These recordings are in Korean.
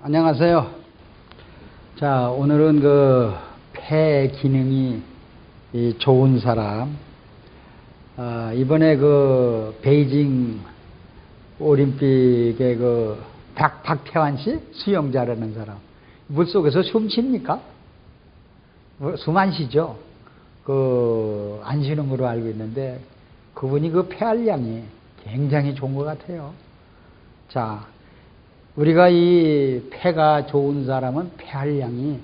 안녕하세요. 자, 오늘은 폐 기능이 좋은 사람, 이번에 베이징 올림픽의 박태환 씨 수영 잘하는 사람, 물속에서 숨 쉽니까? 숨 안 쉬죠? 안 쉬는 걸로 알고 있는데, 그분이 폐활량이 굉장히 좋은 것 같아요. 자, 우리가 이 폐가 좋은 사람은 폐활량이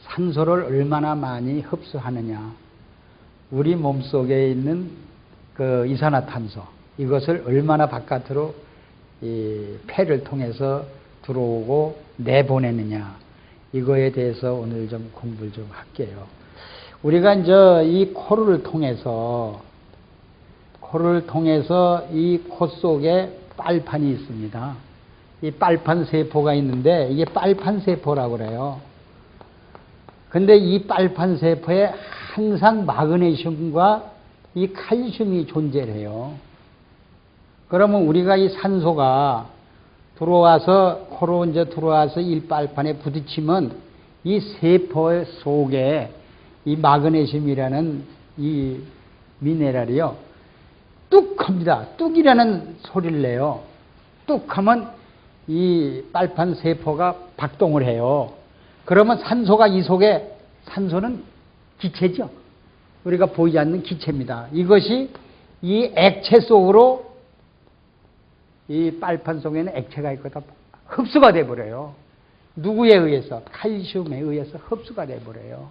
산소를 얼마나 많이 흡수하느냐, 우리 몸속에 있는 이산화탄소, 이것을 얼마나 바깥으로 이 폐를 통해서 들어오고 내보내느냐, 이거에 대해서 오늘 좀 공부를 좀 할게요. 우리가 이제 이 코를 통해서 이 코 속에 빨판이 있습니다. 이 빨판 세포가 있는데, 이게 빨판 세포라고 그래요. 근데 이 빨판 세포에 항상 마그네슘과 이 칼슘이 존재해요. 그러면 우리가 이 산소가 코로 이제 들어와서 이 빨판에 부딪히면 이 세포 속에 이 마그네슘이라는 이 미네랄이요, 뚝 합니다. 뚝이라는 소리를 내요. 뚝 하면 이 빨판 세포가 박동을 해요. 그러면 산소가 이 속에, 산소는 기체죠. 우리가 보이지 않는 기체입니다. 이것이 이 액체 속으로, 이 빨판 속에는 액체가 있거든, 흡수가 돼버려요. 누구에 의해서? 칼슘에 의해서 흡수가 돼버려요.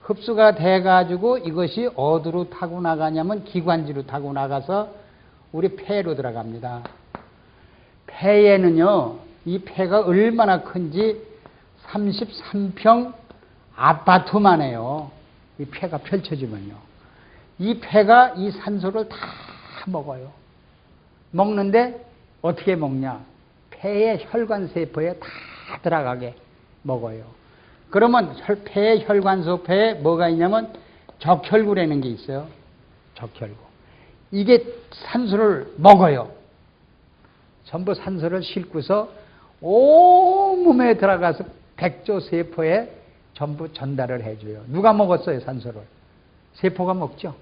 흡수가 돼가지고 이것이 어디로 타고 나가냐면 기관지로 타고 나가서 우리 폐로 들어갑니다. 폐에는요, 이 폐가 얼마나 큰지 33평 아파트만 해요. 이 폐가 펼쳐지면요. 이 폐가 이 산소를 다 먹어요. 먹는데 어떻게 먹냐? 폐의 혈관세포에 다 들어가게 먹어요. 그러면 폐의 혈관세포에 뭐가 있냐면 적혈구라는 게 있어요. 적혈구. 이게 산소를 먹어요. 전부 산소를 싣고서 온몸에 들어가서 백조 세포에 전부 전달을 해줘요. 누가 먹었어요, 산소를? 세포가 먹죠.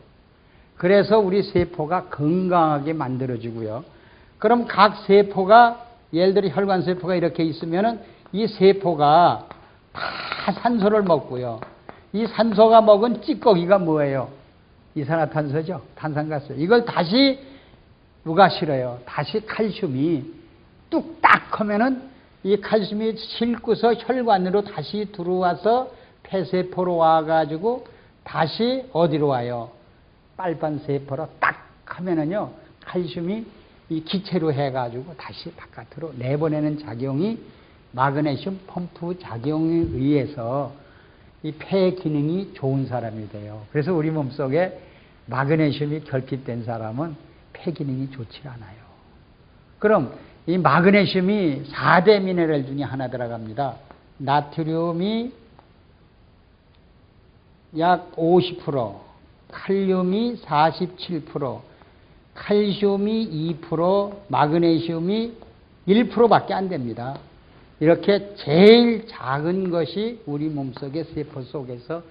그래서 우리 세포가 건강하게 만들어지고요. 그럼 각 세포가, 예를 들어 혈관세포가 이렇게 있으면은 이 세포가 다 산소를 먹고요. 이 산소가 먹은 찌꺼기가 뭐예요? 이산화탄소죠. 탄산가스. 이걸 다시 누가 실어요? 다시 칼슘이 뚝딱 하면은 이 칼슘이 싣고서 혈관으로 다시 들어와서 폐세포로 와가지고 다시 어디로 와요? 빨판 세포로 딱 하면은요, 칼슘이 이 기체로 해가지고 다시 바깥으로 내보내는 작용이 마그네슘 펌프 작용에 의해서 이 폐 기능이 좋은 사람이 돼요. 그래서 우리 몸속에 마그네슘이 결핍된 사람은 폐 기능이 좋지 않아요. 그럼 이 마그네슘이 4대 미네랄 중에 하나 들어갑니다. 나트륨이 약 50%, 칼륨이 47%, 칼슘이 2%, 마그네슘이 1%밖에 안 됩니다. 이렇게 제일 작은 것이 우리 몸속의 세포 속에서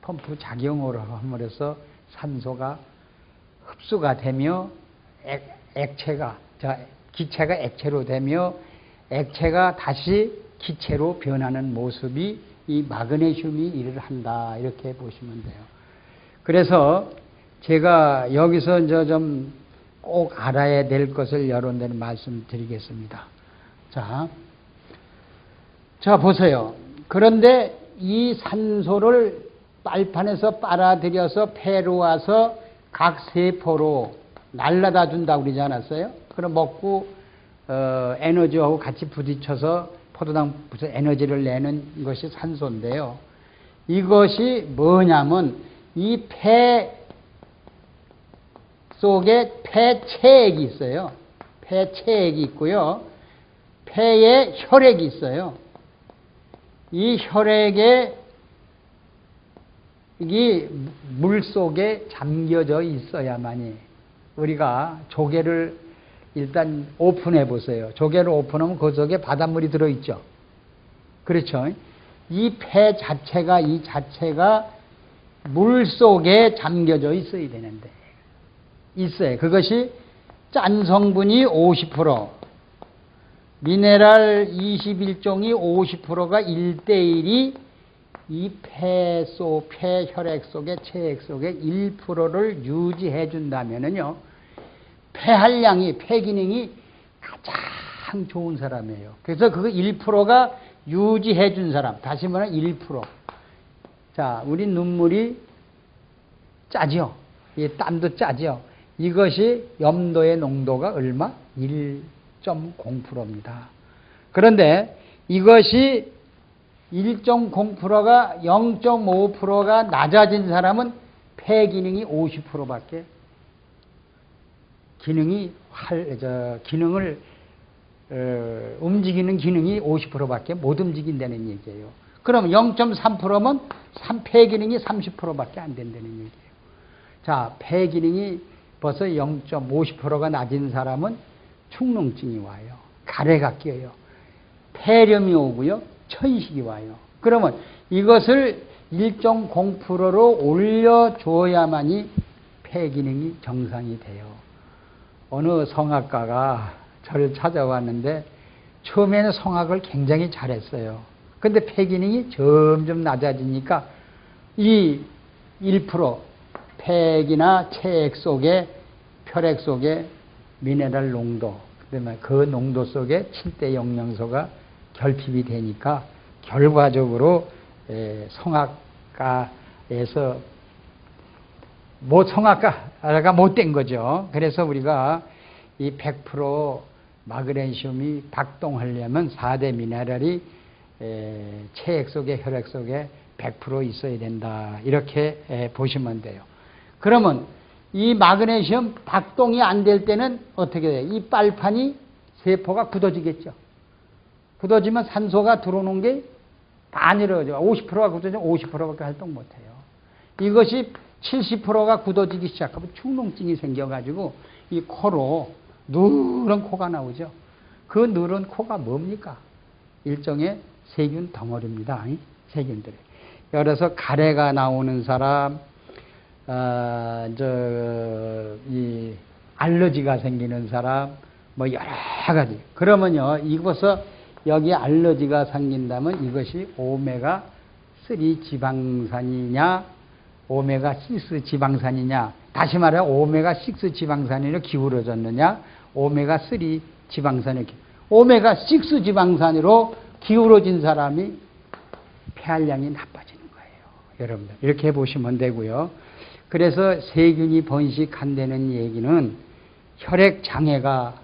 펌프 작용으로 함으로써 산소가 흡수가 되며 기체가 액체로 되며 액체가 다시 기체로 변하는 모습이 이 마그네슘이 일을 한다, 이렇게 보시면 돼요. 그래서 제가 여기서 이제 좀 꼭 알아야 될 것을 여러분들 말씀드리겠습니다. 자, 보세요. 그런데 이 산소를 빨판에서 빨아들여서 폐로 와서 각 세포로 날라다 준다고 그러지 않았어요? 그럼 먹고 에너지하고 같이 부딪혀서 포도당 에너지를 내는 것이 산소인데요. 이것이 뭐냐면 이 폐 속에 폐체액이 있어요. 폐체액이 있고요. 폐에 혈액이 있어요. 이 혈액에 이게 물 속에 잠겨져 있어야만이, 우리가 조개를 일단 오픈해 보세요. 조개를 오픈하면 그 속에 바닷물이 들어있죠. 그렇죠. 이 폐 자체가 물 속에 잠겨져 있어야 되는데 있어요. 그것이 짠 성분이 50%, 미네랄 21종이 50%가 1대1이 이 폐 혈액 속에 체액 속에 1%를 유지해 준다면은요, 폐 기능이 가장 좋은 사람이에요. 그래서 그 1%가 유지해 준 사람, 다시 말하면 1%. 자, 우리 눈물이 짜죠. 이 땀도 짜죠. 이것이 염도의 농도가 얼마? 1.0%입니다. 그런데 이것이 1.0%가 0.5%가 낮아진 사람은 폐 기능이 50%밖에 기능을 움직이는 기능이 50%밖에 못 움직인다는 얘기예요. 그럼 0.3%면 폐 기능이 30%밖에 안 된다는 얘기예요. 자, 폐 기능이 벌써 0.50%가 낮은 사람은 축농증이 와요. 가래가 껴요. 폐렴이 오고요. 천식이 와요. 그러면 이것을 1.0%로 올려줘야만이 폐 기능이 정상이 돼요. 어느 성악가가 저를 찾아왔는데 처음에는 성악을 굉장히 잘했어요. 근데 폐 기능이 점점 낮아지니까 이 1% 폐기나 체액 속에 혈액 속에 미네랄 농도, 그다음에 그 농도 속에 7대 영양소가 결핍이 되니까 결과적으로 성악가에서 성악가가 못된 거죠. 그래서 우리가 이 100% 마그네슘이 작동하려면 4대 미네랄이 체액 속에 혈액 속에 100% 있어야 된다. 이렇게 보시면 돼요. 그러면 이 마그네슘 작동이 안 될 때는 어떻게 돼요? 이 빨판이 세포가 굳어지겠죠. 굳어지면 산소가 들어오는 게 다 내려가죠. 50%가 굳어지면 50%밖에 활동 못해요. 이것이 70%가 굳어지기 시작하면 축농증이 생겨가지고 이 코로 누런 코가 나오죠. 그 누런 코가 뭡니까? 일종의 세균 덩어리입니다. 세균들이. 그래서 가래가 나오는 사람, 이 알러지가 생기는 사람, 뭐 여러 가지. 그러면요, 이것서 여기 알러지가 생긴다면 이것이 오메가3 지방산이냐, 오메가6 지방산이냐, 다시 말해 오메가6 지방산으로 기울어졌느냐, 오메가3 지방산이 오메가6 지방산으로 기울어진 사람이 폐활량이 나빠지는 거예요. 여러분들 이렇게 보시면 되고요. 그래서 세균이 번식한다는 얘기는 혈액 장애가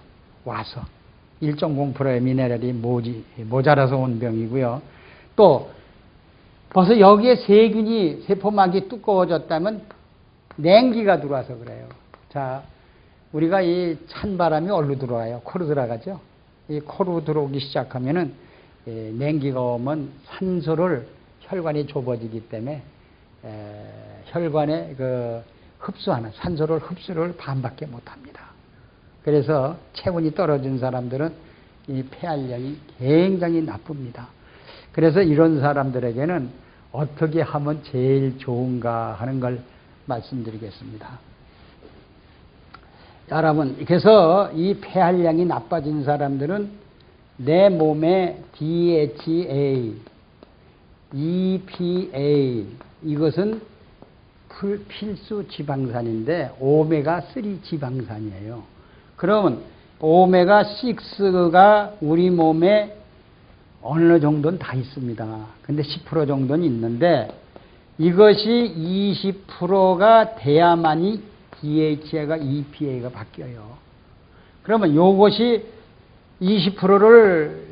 와서 1.0%의 미네랄이 모자라서 온 병이고요. 또 벌써 여기에 세균이 세포막이 두꺼워졌다면 냉기가 들어와서 그래요. 자, 우리가 이 찬바람이 어디로 들어와요? 코로 들어가죠. 이 코로 들어오기 시작하면은 냉기가 오면 산소를 혈관이 좁아지기 때문에 혈관에 흡수하는 산소를 흡수를 반밖에 못합니다. 그래서 체온이 떨어진 사람들은 이 폐활량이 굉장히 나쁩니다. 그래서 이런 사람들에게는 어떻게 하면 제일 좋은가 하는 걸 말씀드리겠습니다. 여러분, 그래서 이 폐활량이 나빠진 사람들은 내 몸에 DHA, EPA 이것은 필수 지방산인데 오메가3 지방산이에요. 그러면 오메가6가 우리 몸에 어느 정도는 다 있습니다. 근데 10% 정도는 있는데 이것이 20%가 돼야만이 DHA가 EPA가 바뀌어요. 그러면 이것이 20%를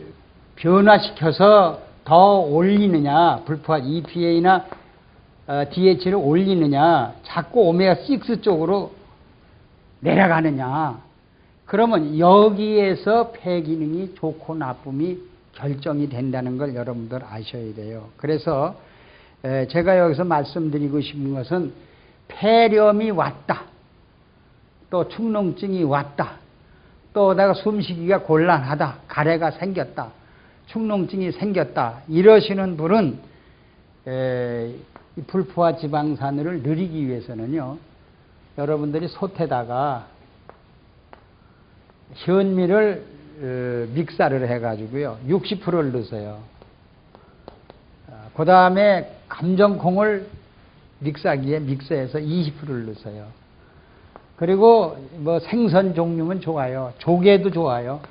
변화시켜서 더 올리느냐, 불포화 EPA나 DHA를 올리느냐, 자꾸 오메가6 쪽으로 내려가느냐. 그러면 여기에서 폐 기능이 좋고 나쁨이 결정이 된다는 걸 여러분들 아셔야 돼요. 그래서 제가 여기서 말씀드리고 싶은 것은 폐렴이 왔다. 또 축농증이 왔다. 또 내가 숨쉬기가 곤란하다. 가래가 생겼다. 축농증이 생겼다 이러시는 분은 이 불포화 지방산을 늘리기 위해서는요, 여러분들이 솥에다가 현미를 믹사를 해가지고요 60%를 넣으세요. 그 다음에 감정콩을 믹사기에 믹서해서 20%를 넣으세요. 그리고 뭐 생선 종류면 좋아요. 조개도 좋아요.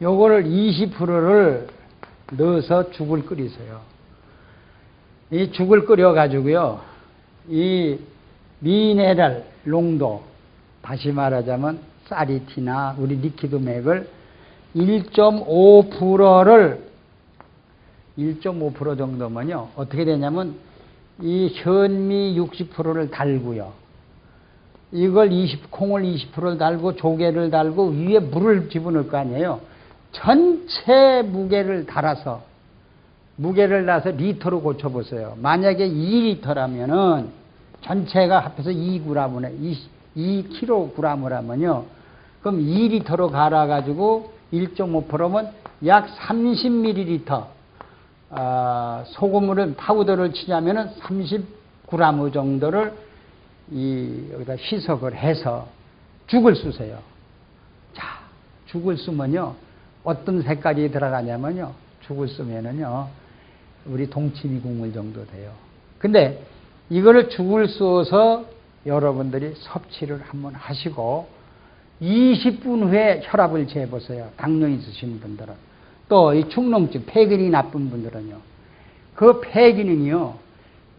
요거를 20%를 넣어서 죽을 끓이세요. 이 죽을 끓여가지고요, 이 미네랄 농도, 다시 말하자면 사리티나 우리 리퀴드맥을 1.5% 정도면요, 어떻게 되냐면 이 현미 60%를 달고요, 이걸 콩을 20%를 달고 조개를 달고 위에 물을 집어넣을 거 아니에요. 전체 무게를 달아서 리터로 고쳐보세요. 만약에 2리터라면은 전체가 합해서 2kg을 하면요, 그럼 2리터로 갈아가지고 1.5%면 약 30ml 소금물은 파우더를 치자면은 30g 정도를 여기다 희석을 해서 죽을 쓰세요. 자, 죽을 쓰면요, 어떤 색깔이 들어가냐면요, 죽을 쓰면은요, 우리 동치미 국물 정도 돼요. 근데 이거를 죽을 쏘서 여러분들이 섭취를 한번 하시고 20분 후에 혈압을 재보세요. 당뇨 있으신 분들은. 또 이 축농증, 폐기능이 나쁜 분들은요, 그 폐기능이요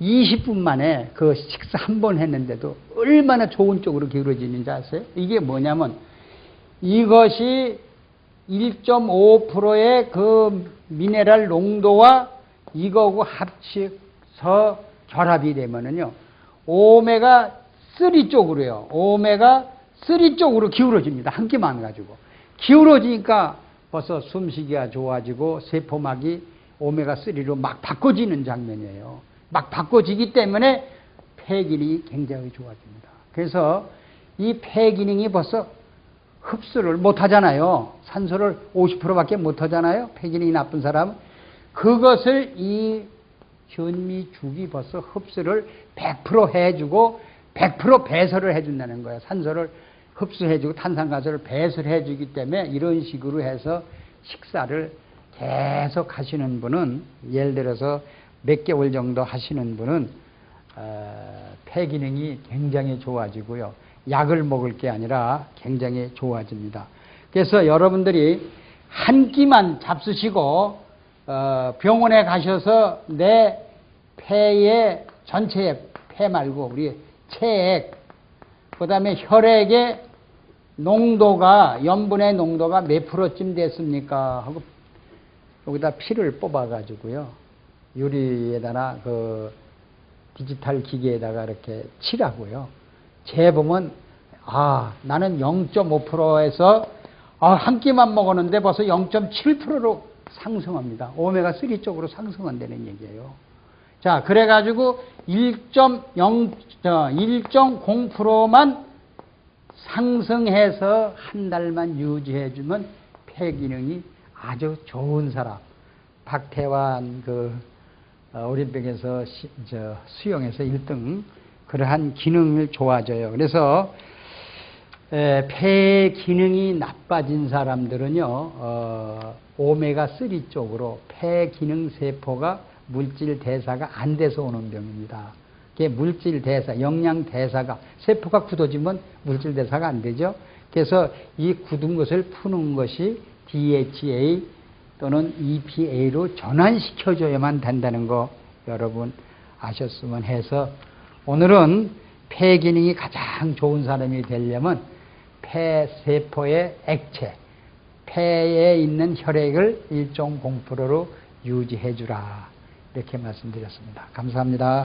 20분 만에 그 식사 한 번 했는데도 얼마나 좋은 쪽으로 기울어지는지 아세요? 이게 뭐냐면 이것이 1.5%의 그 미네랄 농도와 이거하고 합쳐서 결합이 되면은요, 오메가3 쪽으로요, 오메가3 쪽으로 기울어집니다. 한 끼만 가지고. 기울어지니까 벌써 숨쉬기가 좋아지고 세포막이 오메가3로 막 바꿔지는 장면이에요. 막 바꿔지기 때문에 폐기능이 굉장히 좋아집니다. 그래서 이 폐기능이 벌써 흡수를 못 하잖아요. 산소를 50%밖에 못 하잖아요. 폐기능이 나쁜 사람은. 그것을 이 현미죽이 벌써 흡수를 100% 해주고 100% 배설을 해준다는 거예요. 산소를 흡수해주고 탄산가스를 배설해주기 때문에 이런 식으로 해서 식사를 계속 하시는 분은, 예를 들어서 몇 개월 정도 하시는 분은 폐기능이 굉장히 좋아지고요, 약을 먹을 게 아니라 굉장히 좋아집니다. 그래서 여러분들이 한 끼만 잡수시고 병원에 가셔서 내 폐의 전체의 폐 말고 우리 체액, 그 다음에 혈액의 농도가, 염분의 농도가 몇 프로쯤 됐습니까 하고 여기다 피를 뽑아 가지고요, 유리에다가 그 디지털 기계에다가 이렇게 치라고요. 재보면 나는 0.5%에서 한 끼만 먹었는데 벌써 0.7%로 상승합니다. 오메가3 쪽으로 상승한다는 얘기예요. 자, 그래가지고 1.0%만 상승해서 한 달만 유지해주면 폐기능이 아주 좋은 사람, 박태환 올림픽에서 수영에서 1등, 그러한 기능을 좋아져요. 그래서 폐 기능이 나빠진 사람들은요, 오메가3 쪽으로 폐 기능 세포가 물질 대사가 안 돼서 오는 병입니다. 그게 물질 대사, 영양 대사가, 세포가 굳어지면 물질 대사가 안 되죠. 그래서 이 굳은 것을 푸는 것이 DHA 또는 EPA로 전환시켜줘야만 된다는 거 여러분 아셨으면 해서, 오늘은 폐 기능이 가장 좋은 사람이 되려면 폐세포의 액체, 폐에 있는 혈액을 1.0%로 유지해 주라, 이렇게 말씀드렸습니다. 감사합니다.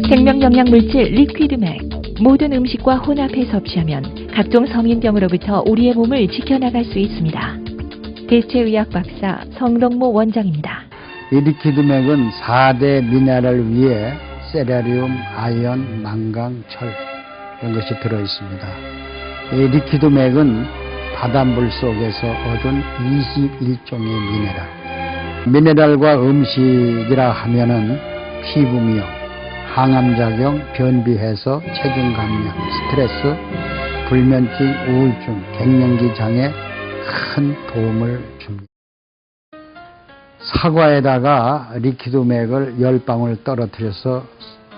생명영양물질 리퀴드맥, 모든 음식과 혼합해 섭취하면 각종 성인병으로부터 우리의 몸을 지켜나갈 수 있습니다. 대체의학 박사 성덕모 원장입니다. 이 리퀴드맥은 4대 미네랄을 위해 세라리움, 아연, 망강, 철 이런 것이 들어있습니다. 이 리퀴드맥은 바닷물 속에서 얻은 21종의 미네랄과 음식이라 하면은 피부미용, 항암작용, 변비해소, 체중 감량, 스트레스, 불면증, 우울증, 갱년기 장애 큰 도움을 줍니다. 사과에다가 리퀴드맥을 10방울 떨어뜨려서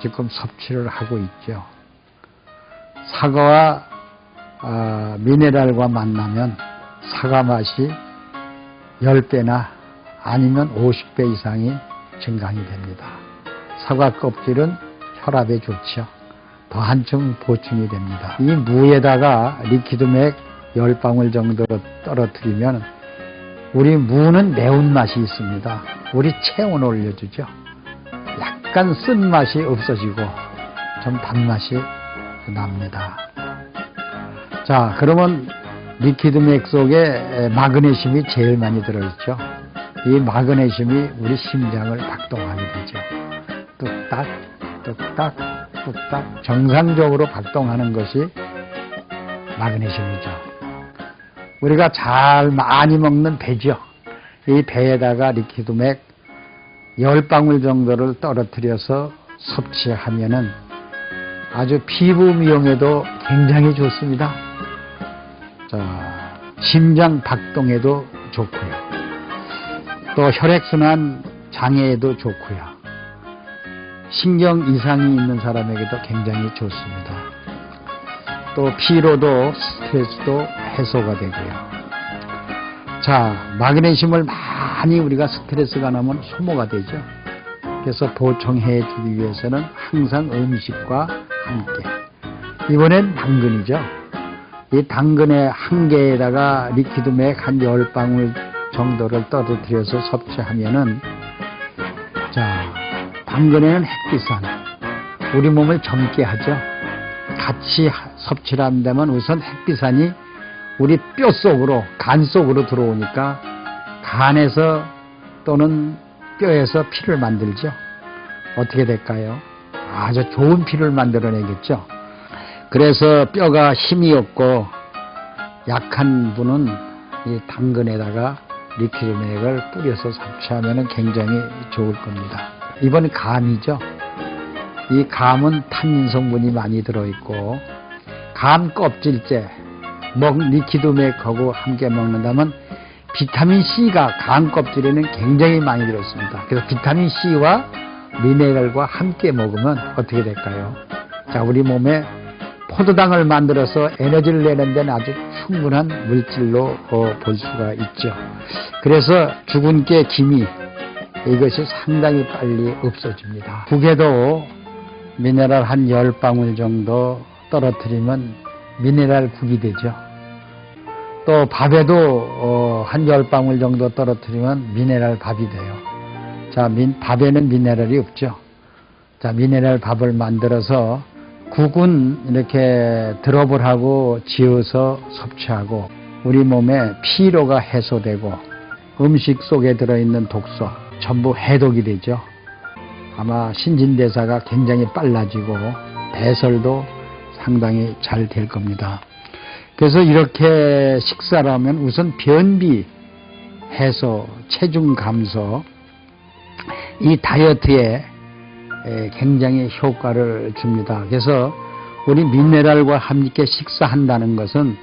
지금 섭취를 하고 있죠. 사과와 미네랄과 만나면 사과 맛이 10배나 아니면 50배 이상이 증강이 됩니다. 사과 껍질은 혈압에 좋죠. 더 한층 보충이 됩니다. 이 무에다가 리퀴드맥 10방울 정도로 떨어뜨리면 우리 무는 매운맛이 있습니다. 우리 체온을 올려주죠. 약간 쓴맛이 없어지고 좀 단맛이 납니다. 자, 그러면 리퀴드맥 속에 마그네슘이 제일 많이 들어있죠. 이 마그네슘이 우리 심장을 박동하게 되죠. 뚝딱, 뚝딱, 뚝딱 정상적으로 박동하는 것이 마그네슘이죠. 우리가 잘 많이 먹는 배죠. 이 배에다가 리퀴드맥 10방울 정도를 떨어뜨려서 섭취하면은 아주 피부 미용에도 굉장히 좋습니다. 자, 심장 박동에도 좋고요. 또 혈액순환 장애에도 좋고요. 신경 이상이 있는 사람에게도 굉장히 좋습니다. 또 피로도 스트레스도 해소가 되고요. 자, 마그네슘을 많이 우리가 스트레스가 나면 소모가 되죠. 그래서 보충해 주기 위해서는 항상 음식과 함께. 이번엔 당근이죠. 이 당근의 한 개에다가 리퀴드맥 한 10방울 정도를 떨어뜨려서 섭취하면은, 자, 당근에는 햇빛산, 우리 몸을 젊게 하죠. 같이 섭취를 한다면 우선 햇빛산이 우리 뼈 속으로, 간 속으로 들어오니까 간에서 또는 뼈에서 피를 만들죠. 어떻게 될까요? 아주 좋은 피를 만들어내겠죠. 그래서 뼈가 힘이 없고 약한 분은 이 당근에다가 리퀴드맥을 뿌려서 섭취하면 굉장히 좋을 겁니다. 이번 감이죠. 이 감은 탄닌 성분이 많이 들어있고, 감 껍질째 리퀴드맥하고 함께 먹는다면 비타민C가 감 껍질에는 굉장히 많이 들어있습니다. 그래서 비타민C와 미네랄과 함께 먹으면 어떻게 될까요? 자, 우리 몸에 포도당을 만들어서 에너지를 내는 데는 아주 충분한 물질로 볼 수가 있죠. 그래서 죽은 깨 기미, 이것이 상당히 빨리 없어집니다. 국에도 미네랄 한 10방울 정도 떨어뜨리면 미네랄 국이 되죠. 또 밥에도 한 10방울 정도 떨어뜨리면 미네랄 밥이 돼요. 자, 밥에는 미네랄이 없죠. 자, 미네랄 밥을 만들어서 국은 이렇게 드롭을 하고 지어서 섭취하고 우리 몸에 피로가 해소되고 음식 속에 들어있는 독소 전부 해독이 되죠. 아마 신진대사가 굉장히 빨라지고 배설도 상당히 잘 될 겁니다. 그래서 이렇게 식사를 하면 우선 변비 해소, 체중 감소, 이 다이어트에 굉장히 효과를 줍니다. 그래서 우리 미네랄과 함께 식사한다는 것은